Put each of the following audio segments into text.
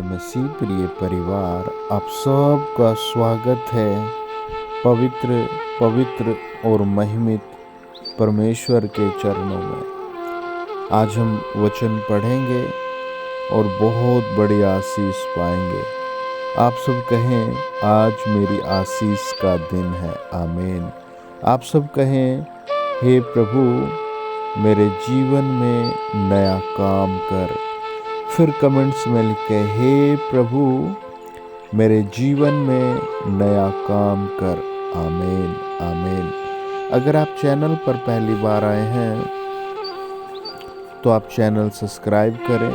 मसीह प्रिय परिवार, आप सबका स्वागत है पवित्र पवित्र और महिमित परमेश्वर के चरणों में। आज हम वचन पढ़ेंगे और बहुत बड़ी आशीष पाएंगे। आप सब कहें, आज मेरी आशीष का दिन है। आमीन। आप सब कहें, हे प्रभु मेरे जीवन में नया काम कर। फिर कमेंट्स में लिखे, हे प्रभु मेरे जीवन में नया काम कर। आमीन आमीन। अगर आप चैनल पर पहली बार आए हैं तो आप चैनल सब्सक्राइब करें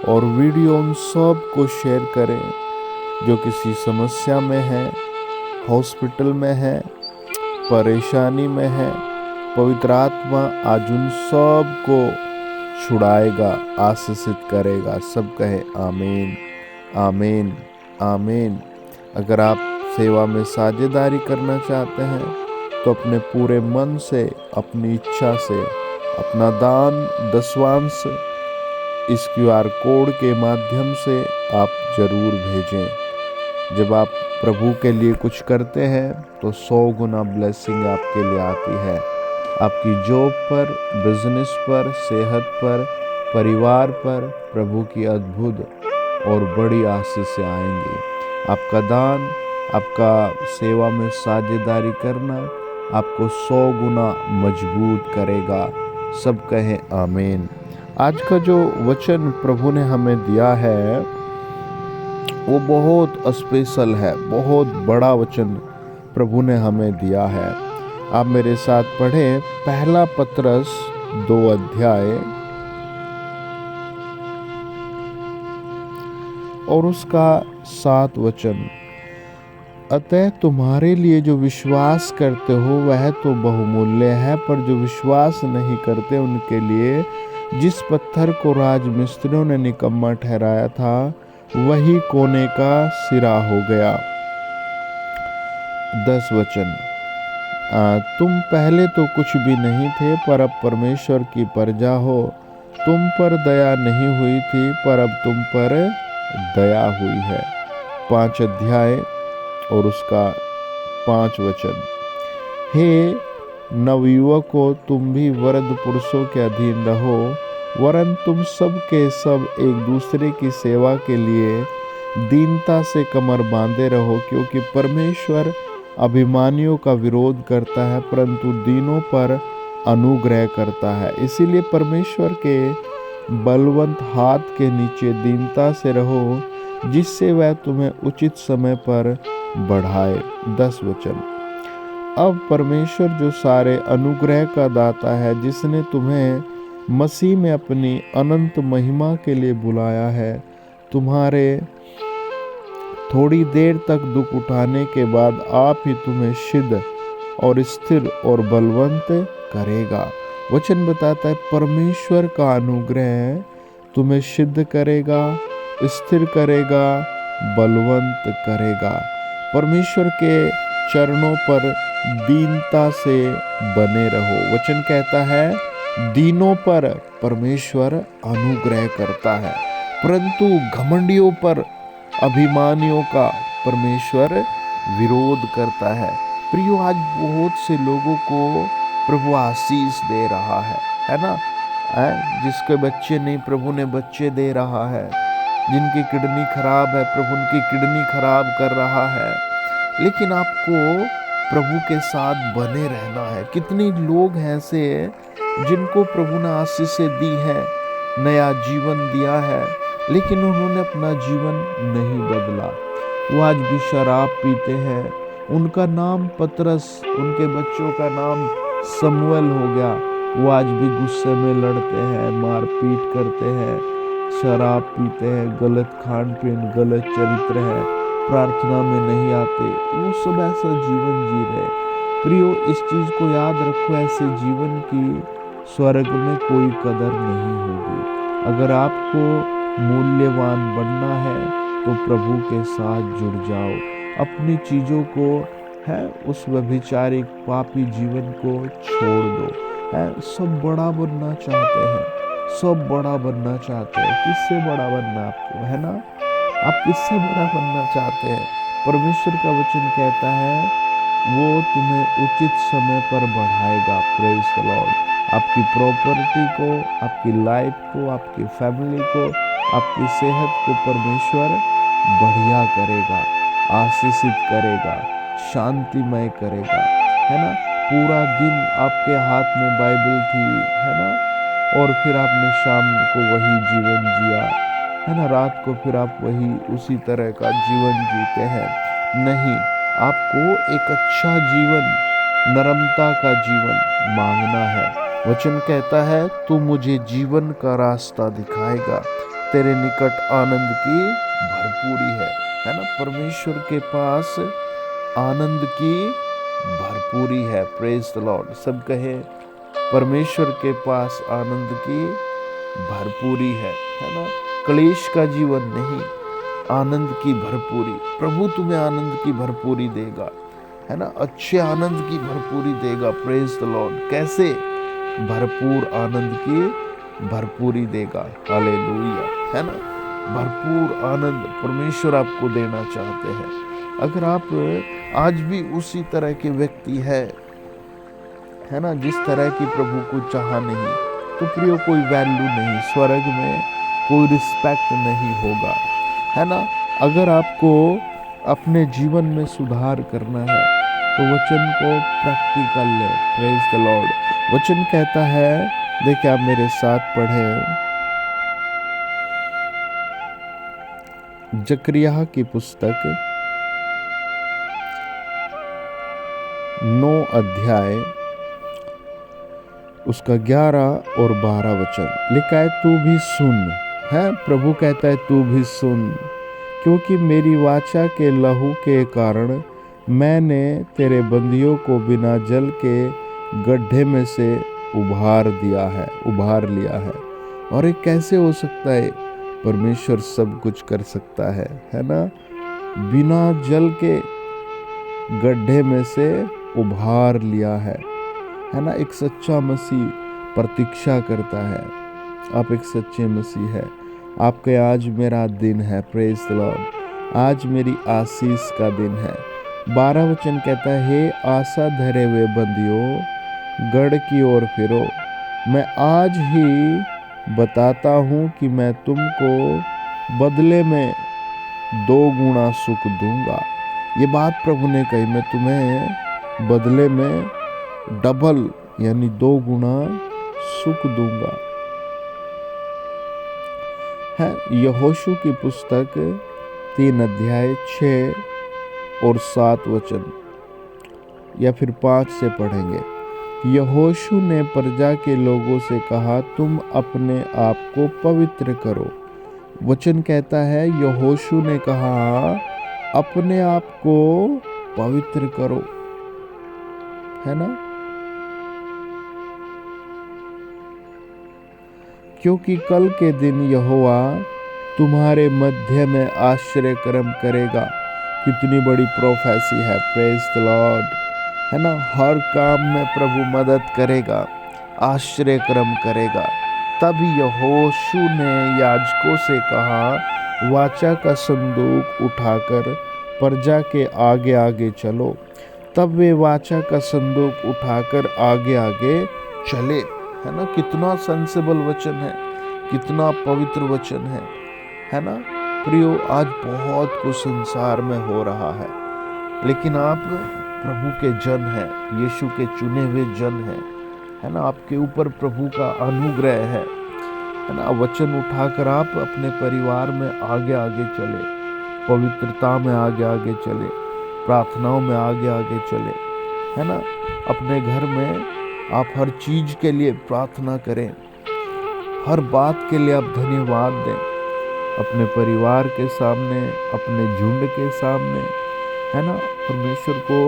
और वीडियो उन सब को शेयर करें जो किसी समस्या में है, हॉस्पिटल में है, परेशानी में है। पवित्र आत्मा आज उन सब को छुड़ाएगा, आशीषित करेगा। सब कहे आमीन आमीन आमीन। अगर आप सेवा में साझेदारी करना चाहते हैं तो अपने पूरे मन से, अपनी इच्छा से अपना दान दशवांश इस QR कोड के माध्यम से आप जरूर भेजें। जब आप प्रभु के लिए कुछ करते हैं तो 100 गुना ब्लेसिंग आपके लिए आती है। आपकी जॉब पर, बिजनेस पर, सेहत पर, परिवार पर प्रभु की अद्भुत और बड़ी आशीष आएंगी। आपका दान, आपका सेवा में साझेदारी करना आपको 100 गुना मजबूत करेगा। सब कहें आमीन। आज का जो वचन प्रभु ने हमें दिया है वो बहुत स्पेशल है, बहुत बड़ा वचन प्रभु ने हमें दिया है। आप मेरे साथ पढ़ें पहला पतरस 2 अध्याय और उसका 7 वचन। अतः तुम्हारे लिए जो विश्वास करते हो वह तो बहुमूल्य है, पर जो विश्वास नहीं करते उनके लिए जिस पत्थर को राजमिस्त्रियों ने निकम्मा ठहराया था वही कोने का सिरा हो गया। 10 वचन। तुम पहले तो कुछ भी नहीं थे, पर अब परमेश्वर की प्रजा हो। तुम पर दया नहीं हुई थी, पर अब तुम पर दया हुई है। 5 अध्याय और उसका 5 वचन। हे नवयुवकों, तुम भी वृद्ध पुरुषों के अधीन रहो, वरन तुम सब के सब एक दूसरे की सेवा के लिए दीनता से कमर बांधे रहो, क्योंकि परमेश्वर अभिमानियों का विरोध करता है परंतु दीनों पर अनुग्रह करता है। इसीलिए परमेश्वर के बलवंत हाथ के नीचे दीनता से रहो, जिससे वह तुम्हें उचित समय पर बढ़ाए। 10 वचन। अब परमेश्वर जो सारे अनुग्रह का दाता है, जिसने तुम्हें मसीह में अपनी अनंत महिमा के लिए बुलाया है, तुम्हारे थोड़ी देर तक दुख उठाने के बाद आप ही तुम्हें सिद्ध और स्थिर और बलवंत करेगा। वचन बताता है परमेश्वर का अनुग्रह तुम्हें सिद्ध करेगा, स्थिर करेगा, बलवंत करेगा। परमेश्वर के चरणों पर दीनता से बने रहो। वचन कहता है दीनों पर परमेश्वर अनुग्रह करता है, परंतु घमंडियों पर, अभिमानियों का परमेश्वर विरोध करता है। प्रियो, आज बहुत से लोगों को प्रभु आशीष दे रहा है ना। जिसके बच्चे नहीं, प्रभु ने बच्चे दे रहा है। जिनकी किडनी खराब है, प्रभु उनकी किडनी खराब कर रहा है। लेकिन आपको प्रभु के साथ बने रहना है। कितने लोग हैं ऐसे जिनको प्रभु ने आशीषें दी है, नया जीवन दिया है, लेकिन उन्होंने अपना जीवन नहीं बदला। वो आज भी शराब पीते हैं। उनका नाम पतरस, उनके बच्चों का नाम समूएल हो गया। वो आज भी गुस्से में लड़ते हैं, मारपीट करते हैं, शराब पीते हैं, गलत खान पीन, गलत चरित्र है, प्रार्थना में नहीं आते। वो सब ऐसा जीवन जी रहे। प्रियो, इस चीज को याद रखो, ऐसे जीवन की स्वर्ग में कोई कदर नहीं होगी। अगर आपको मूल्यवान बनना है तो प्रभु के साथ जुड़ जाओ। अपनी चीजों को उस व्यभिचारिक पापी जीवन को छोड़ दो। सब बड़ा बनना चाहते हैं, सब बड़ा बनना चाहते हैं। किससे बड़ा बनना आपको, है ना? आप किससे बड़ा बनना चाहते हैं? परमेश्वर का वचन कहता है वो तुम्हें उचित समय पर बढ़ाएगा। Praise the Lord. आपकी प्रॉपर्टी को, आपकी लाइफ को, आपकी फैमिली को, आपकी सेहत को परमेश्वर बढ़िया करेगा, आशीषित करेगा, शांतिमय करेगा, है ना। पूरा दिन आपके हाथ में बाइबल थी, है ना, और फिर आपने शाम को वही जीवन जिया, है ना, रात को फिर आप वही उसी तरह का जीवन जीते हैं। नहीं, आपको एक अच्छा जीवन, नरमता का जीवन मांगना है। वचन कहता है तू मुझे जीवन का रास्ता दिखाएगा, तेरे निकट आनंद की भरपूरी है ना। परमेश्वर के पास आनंद की भरपूरी है। Praise the Lord. सब कहे परमेश्वर के पास आनंद की भरपूरी है ना। क्लेश का जीवन नहीं, आनंद की भरपूरी। प्रभु तुम्हें आनंद की भरपूरी देगा, है ना, अच्छे आनंद की भरपूरी देगा। Praise the Lord. कैसे? भरपूर आनंद की भरपूरी देगा। हालेलुया, है ना। भरपूर आनंद परमेश्वर आपको देना चाहते हैं। अगर आप आज भी उसी तरह के व्यक्ति है ना, जिस तरह की प्रभु को चाहा नहीं, तो प्रियो कोई वैल्यू नहीं, स्वर्ग में कोई रिस्पेक्ट नहीं होगा, है ना। अगर आपको अपने जीवन में सुधार करना है तो वचन को प्रैक्टिकल ले। Praise the Lord. वचन कहता है, देखिए आप मेरे साथ पढ़ें, जकरिया की पुस्तक 9 अध्याय उसका 11 और 12 वचन लिखा है, तू भी सुन, है प्रभु कहता है तू भी सुन, क्योंकि मेरी वाचा के लहू के कारण मैंने तेरे बंदियों को बिना जल के गड्ढे में से उभार लिया है। और ये कैसे हो सकता है? परमेश्वर सब कुछ कर सकता है ना। बिना जल के गड्ढे में से उभार लिया है ना। एक सच्चा मसीह प्रतीक्षा करता है। आप एक सच्चे मसीह है। आपके आज मेरा दिन है। Praise the Lord. आज मेरी आशीष का दिन है। 12 वचन कहता है, हे आशा धरे हुए बंदियों, गढ़ की ओर फिरो। मैं आज ही बताता हूँ कि मैं तुमको बदले में 2 गुना सुख दूंगा। ये बात प्रभु ने कही, मैं तुम्हें बदले में डबल यानी 2 गुना सुख दूंगा। है यहोशू की पुस्तक 3 अध्याय 6 और 7 वचन, या फिर 5 से पढ़ेंगे। यहोशू ने प्रजा के लोगों से कहा, तुम अपने आप को पवित्र करो। वचन कहता है यहोशू ने कहा, अपने आप को पवित्र करो, है ना, क्योंकि कल के दिन यहोवा तुम्हारे मध्य में आश्चर्य कर्म करेगा। कितनी बड़ी प्रोफेसी है। प्रेज द लॉर्ड, है ना। हर काम में प्रभु मदद करेगा, आश्चर्य कर्म करेगा। तब यहोशू ने याजकों से कहा, वाचा का संदूक उठाकर प्रजा के आगे आगे चलो। तब वे वाचा का संदूक उठाकर आगे आगे चले, है ना। कितना सेंसिबल वचन है, कितना पवित्र वचन है ना। प्रियो, आज बहुत कुछ संसार में हो रहा है, लेकिन आप प्रभु के जन हैं, यीशु के चुने हुए जन हैं, है ना। आपके ऊपर प्रभु का अनुग्रह है ना। वचन उठाकर आप अपने परिवार में आगे आगे चले, पवित्रता में आगे आगे चले, प्रार्थनाओं में आगे आगे चले, है ना। अपने घर में आप हर चीज के लिए प्रार्थना करें, हर बात के लिए आप धन्यवाद दें। अपने परिवार के सामने, अपने झुंड के सामने, है ना, परमेश्वर को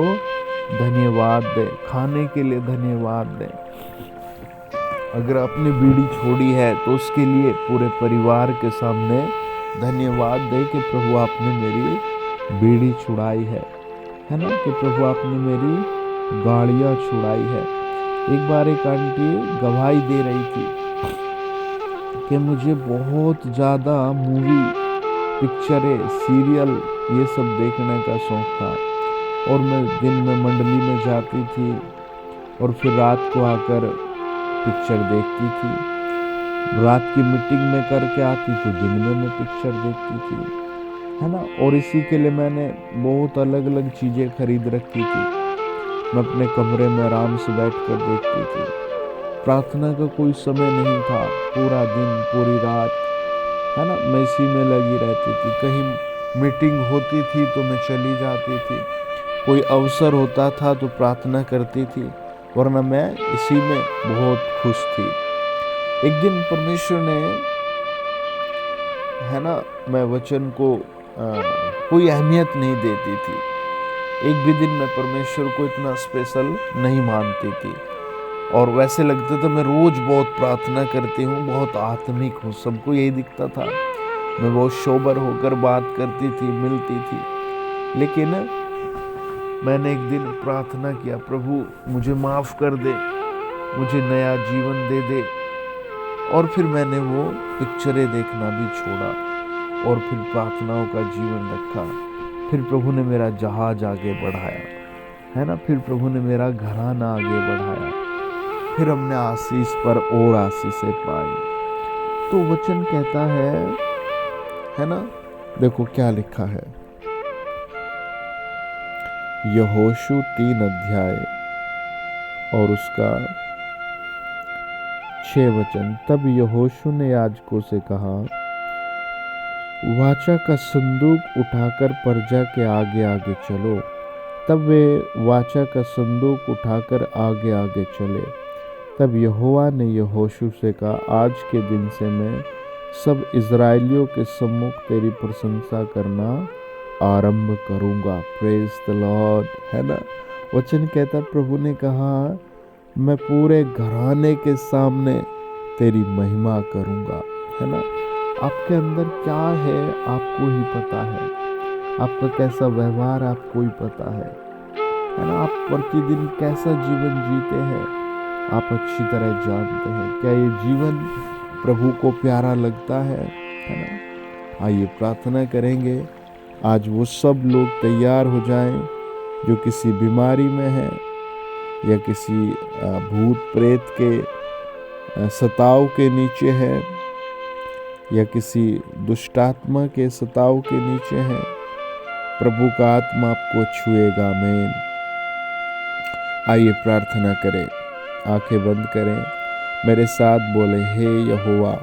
धन्यवाद दें। खाने के लिए धन्यवाद दें। अगर आपने बीड़ी छोड़ी है तो उसके लिए पूरे परिवार के सामने धन्यवाद दें कि प्रभु आपने मेरी बीड़ी छुड़ाई है ना, कि प्रभु आपने मेरी गाड़ियाँ छुड़ाई है। एक बार एक आंटी गवाही दे रही थी कि मुझे बहुत ज़्यादा मूवी पिक्चरें, सीरियल ये सब देखने का शौक था। और मैं दिन में मंडली में जाती थी और फिर रात को आकर पिक्चर देखती थी। रात की मीटिंग में करके आती तो दिन में मैं पिक्चर देखती थी, है ना। और इसी के लिए मैंने बहुत अलग अलग चीज़ें खरीद रखी थी। मैं अपने कमरे में आराम से बैठ कर देखती थी। प्रार्थना का कोई समय नहीं था, पूरा दिन पूरी रात, है ना, मैं इसी में लगी रहती थी। कहीं मीटिंग होती थी तो मैं चली जाती थी, कोई अवसर होता था तो प्रार्थना करती थी, वरना मैं इसी में बहुत खुश थी। एक दिन परमेश्वर ने, है ना, मैं वचन को कोई अहमियत नहीं देती थी। एक भी दिन मैं परमेश्वर को इतना स्पेशल नहीं मानती थी, और वैसे लगता था मैं रोज बहुत प्रार्थना करती हूँ, बहुत आत्मिक हूँ, सबको यही दिखता था। मैं बहुत सोबर होकर बात करती थी, मिलती थी। लेकिन मैंने एक दिन प्रार्थना किया, प्रभु मुझे माफ कर दे, मुझे नया जीवन दे दे। और फिर मैंने वो पिक्चरें देखना भी छोड़ा और फिर प्रार्थनाओं का जीवन रखा। फिर प्रभु ने मेरा जहाज आगे बढ़ाया, है ना, फिर प्रभु ने मेरा घराना आगे बढ़ाया। फिर हमने आशीष पर और आशीषें पाई। तो वचन कहता है ना, देखो क्या लिखा है, यहोशू 3 अध्याय और उसका 6 वचन। तब यहोशू ने याजकों से कहा, वाचा का संदूक उठाकर प्रजा के आगे आगे चलो। तब वे वाचा का संदूक उठाकर आगे आगे चले। तब यहोवा ने यहोशू से कहा, आज के दिन से मैं सब इज़राइलियों के सम्मुख तेरी प्रशंसा करना आरंभ करूंगा। प्रेज द लॉर्ड, है ना। वचन कहता, प्रभु ने कहा, मैं पूरे घराने के सामने तेरी महिमा करूंगा, है ना। आपके अंदर क्या है आपको ही पता है, आपका कैसा व्यवहार आपको ही पता है ना। आप प्रतिदिन कैसा जीवन जीते हैं आप अच्छी तरह जानते हैं। क्या ये जीवन प्रभु को प्यारा लगता है ना। आइए प्रार्थना करेंगे, आज वो सब लोग तैयार हो जाएं जो किसी बीमारी में है या किसी भूत प्रेत के सताव के नीचे है या किसी दुष्टात्मा के सताव के नीचे है। प्रभु का आत्मा आपको छुएगा। आमीन। आइए प्रार्थना करें, आंखें बंद करें, मेरे साथ बोले, हे यहोवा,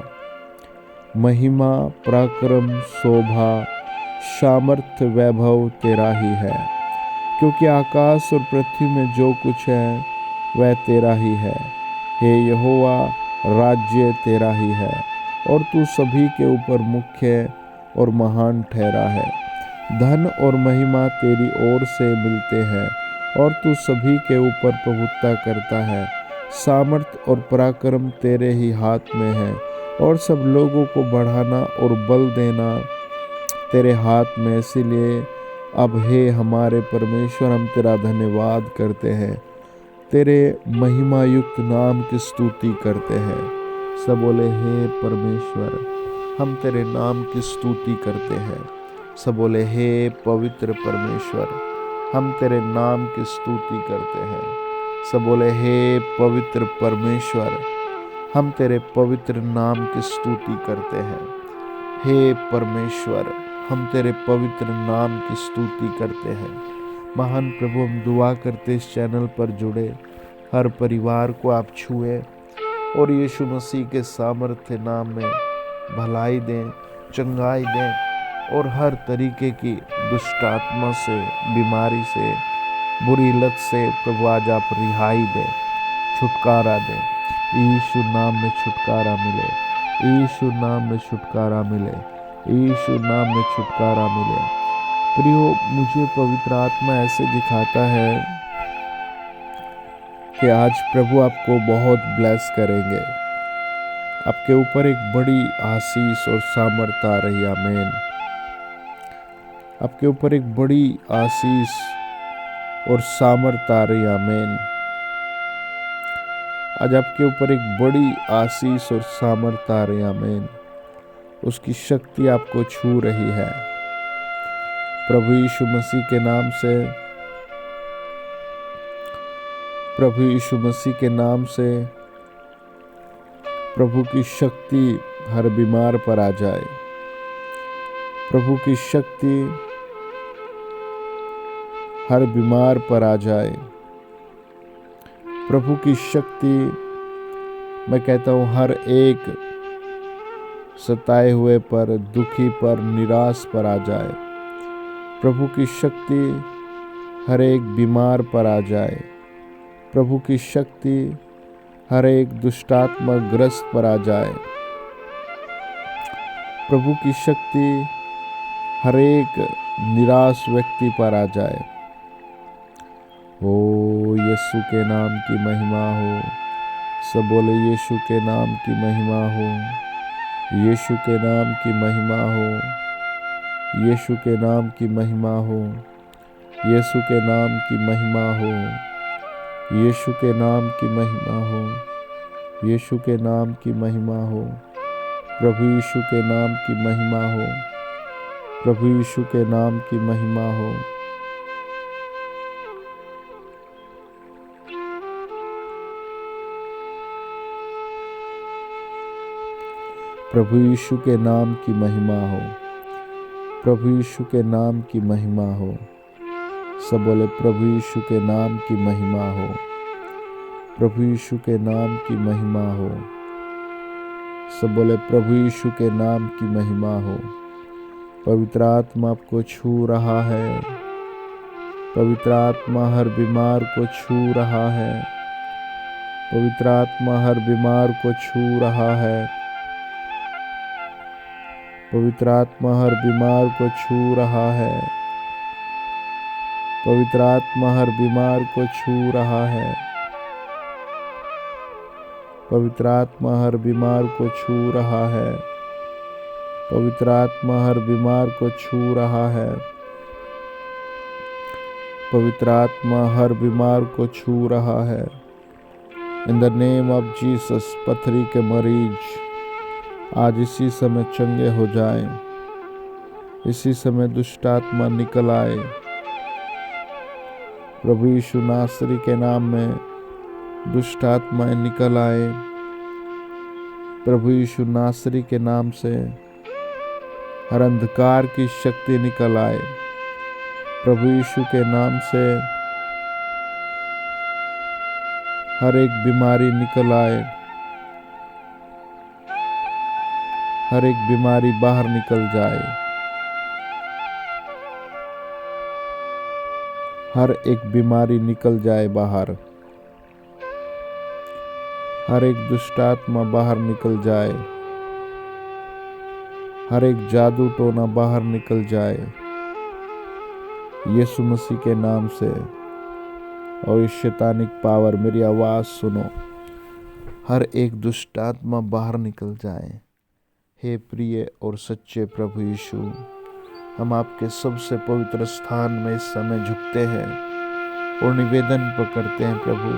महिमा पराक्रम शोभा सामर्थ्य वैभव तेरा ही है, क्योंकि आकाश और पृथ्वी में जो कुछ है वह तेरा ही है। हे यहोवा, राज्य तेरा ही है और तू सभी के ऊपर मुख्य और महान ठहरा है। धन और महिमा तेरी ओर से मिलते हैं और तू सभी के ऊपर प्रभुत्व करता है। सामर्थ और पराक्रम तेरे ही हाथ में है और सब लोगों को बढ़ाना और बल देना तेरे हाथ में। इसीलिए अब हे हमारे परमेश्वर, हम तेरा धन्यवाद करते हैं, तेरे महिमा युक्त नाम की स्तुति करते हैं। सब बोले, हे परमेश्वर, हम तेरे नाम की स्तुति करते हैं। सब बोले, हे पवित्र परमेश्वर, हम तेरे नाम की स्तुति करते हैं। सब बोले, हे पवित्र परमेश्वर, हम तेरे पवित्र नाम की स्तुति करते हैं। हे परमेश्वर, हम तेरे पवित्र नाम की स्तुति करते हैं। महान प्रभु, हम दुआ करते इस चैनल पर जुड़े हर परिवार को आप छुए और यीशु मसीह के सामर्थ्य नाम में भलाई दें, चंगाई दें और हर तरीके की दुष्ट आत्मा से, बीमारी से, बुरी लत से प्रभु आज आप रिहाई दें, छुटकारा दें। यीशु नाम में छुटकारा मिले, यीशु नाम में छुटकारा मिले, यीशु नाम में छुटकारा मिले। प्रियो, मुझे पवित्र आत्मा ऐसे दिखाता है कि आज प्रभु आपको बहुत ब्लेस करेंगे। आपके ऊपर एक बड़ी आशीष और सामर्थ आ रही है। आमीन। आपके ऊपर एक बड़ी आशीष और सामर्थ आ रही है। आमीन। आज आपके ऊपर एक बड़ी आशीष और सामर्थ आ रही है। आमीन। उसकी शक्ति आपको छू रही है। प्रभु यीशु मसीह के नाम से, प्रभु यीशु मसीह के नाम से प्रभु की शक्ति हर बीमार पर आ जाए। प्रभु की शक्ति हर बीमार पर आ जाए। प्रभु की शक्ति, मैं कहता हूँ, हर एक सताए हुए पर, दुखी पर, निराश पर आ जाए। प्रभु की शक्ति हर एक बीमार पर आ जाए। प्रभु की शक्ति हर एक दुष्टात्मा ग्रस्त पर आ जाए। प्रभु की शक्ति हर एक निराश व्यक्ति पर आ जाए। ओ यीशु के नाम की महिमा हो। सब बोले यीशु के नाम की महिमा हो, यीशु के नाम की महिमा हो, यीशु के नाम की महिमा हो, यीशु के नाम की महिमा हो, यीशु के नाम की महिमा हो, यीशु के नाम की महिमा हो। प्रभु यीशु के नाम की महिमा हो, प्रभु यीशु के नाम की महिमा हो। प्रभु यीशु के नाम की महिमा हो, प्रभु यीशु के नाम की महिमा हो। सब बोले प्रभु यीशु के नाम की महिमा हो, प्रभु यीशु के नाम की महिमा हो। सब बोले प्रभु यीशु के नाम की महिमा हो। पवित्र आत्मा आपको छू रहा है। पवित्र आत्मा हर बीमार को छू रहा है। पवित्र आत्मा हर बीमार को छू रहा है। पवित्र आत्मा हर बीमार को छू रहा है। पवित्र आत्मा हर बीमार को छू रहा है। पवित्र आत्मा हर बीमार को छू रहा है। पवित्र आत्मा हर बीमार को छू रहा है। पवित्र आत्मा हर बीमार को छू रहा है। In the name of Jesus, पथरी के मरीज आज इसी समय चंगे हो जाएं। इसी समय दुष्ट आत्मा निकल आए। प्रभु यीशु नासरी के नाम में दुष्ट आत्माएं निकल आए। प्रभु यीशु नासरी के नाम से हर अंधकार की शक्ति निकल आए। प्रभु यीशु के नाम से हर एक बीमारी निकल आए। हर एक बीमारी बाहर निकल जाए। हर एक बीमारी निकल जाए बाहर। हर एक दुष्ट आत्मा बाहर निकल जाए। हर एक जादू टोना बाहर निकल जाए यीशु मसीह के नाम से। और इस शैतानिक पावर, मेरी आवाज सुनो, हर एक दुष्ट आत्मा बाहर निकल जाए। हे प्रिय और सच्चे प्रभु यीशु, हम आपके सबसे पवित्र स्थान में इस समय झुकते हैं और निवेदन करते हैं प्रभु,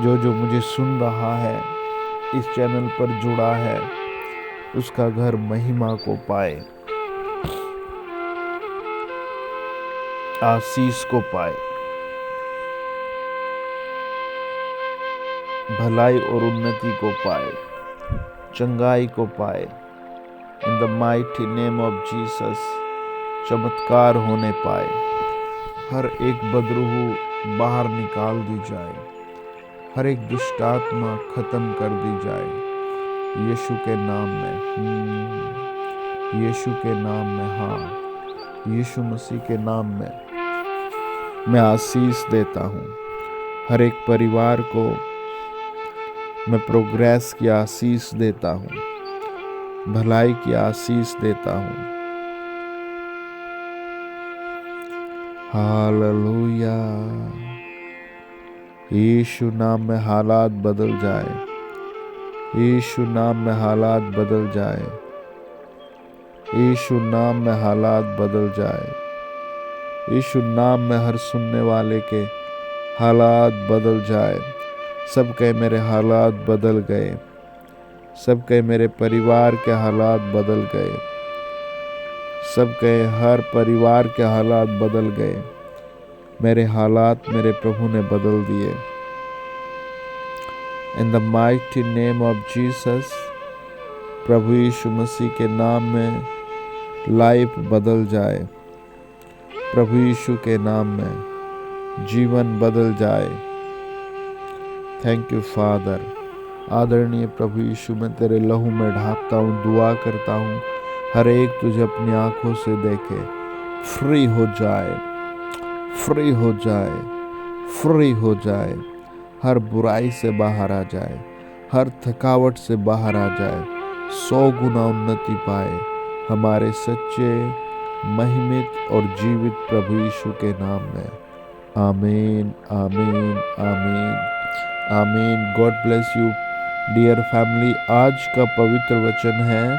जो मुझे सुन रहा है, इस चैनल पर जुड़ा है, उसका घर महिमा को पाए, आशीष को पाए, भलाई और उन्नति को पाए, चंगाई को पाए। इन the mighty name of Jesus चमत्कार होने पाए। हर एक बदरूह बाहर निकाल दी जाए। हर एक दुष्ट आत्मा खत्म कर दी जाए यीशु के नाम में। यीशु के नाम में, हाँ, यीशु मसीह के नाम में मैं आशीष देता हूँ। हर एक परिवार को मैं प्रोग्रेस की आशीष देता हूँ, भलाई की आशीष देता हूँ। हालेलुया। यीशु नाम में हालात बदल जाए। यीशु नाम में हालात बदल जाए। यीशु नाम में हालात बदल जाए। यीशु नाम में हर सुनने वाले के हालात बदल जाए। सब कहे मेरे हालात बदल गए। सब कहे मेरे परिवार के हालात बदल गए। सब कहे हर परिवार के हालात बदल गए। मेरे हालात मेरे प्रभु ने बदल दिए। In the mighty name of Jesus, प्रभु यीशु मसीह के नाम में लाइफ बदल जाए। प्रभु यीशु के नाम में जीवन बदल जाए। Thank you father. आदरणीय प्रभु यीशु, मैं तेरे लहू में ढापता हूँ, दुआ करता हूँ हर एक तुझे अपनी आंखों से देखे, फ्री हो जाए, फ्री हो जाए, फ्री हो जाए, हर बुराई से बाहर आ जाए, हर थकावट से बाहर आ जाए, 100 गुना उन्नति पाए हमारे सच्चे, महिमित और जीवित प्रभु यीशु के नाम में। आमीन, आमीन, आमीन, आमीन। God bless you dear family. आज का पवित्र वचन है,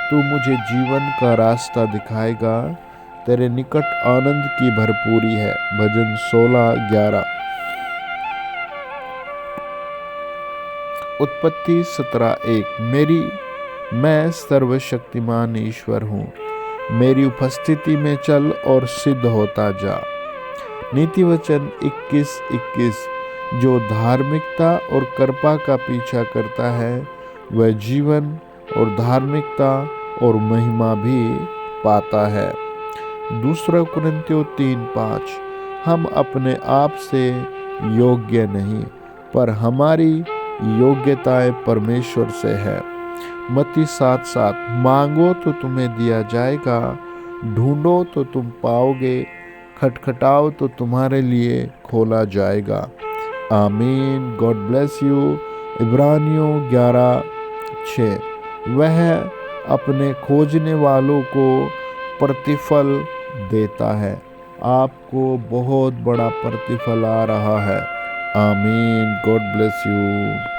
तू मुझे जीवन का रास्ता दिखाएगा, तेरे निकट आनंद की भरपूरी है। भजन 16:11। उत्पत्ति 17:1। मैं सर्वशक्तिमान ईश्वर हूँ, मेरी उपस्थिति में चल और सिद्ध होता जा। नीति वचन 21:21। जो धार्मिकता और कृपा का पीछा करता है वह जीवन और धार्मिकता और महिमा भी पाता है। दूसरा कुरिन्थियों 3:5। हम अपने आप से योग्य नहीं, पर हमारी योग्यताएं परमेश्वर से है। मत्ती 7:7। मांगो तो तुम्हें दिया जाएगा, ढूंढो तो तुम पाओगे, खटखटाओ तो तुम्हारे लिए खोला जाएगा। आमीन। God bless you. इब्रानियों 11:6। वह अपने खोजने वालों को प्रतिफल देता है। आपको बहुत बड़ा प्रतिफल आ रहा है। आमीन। God bless you.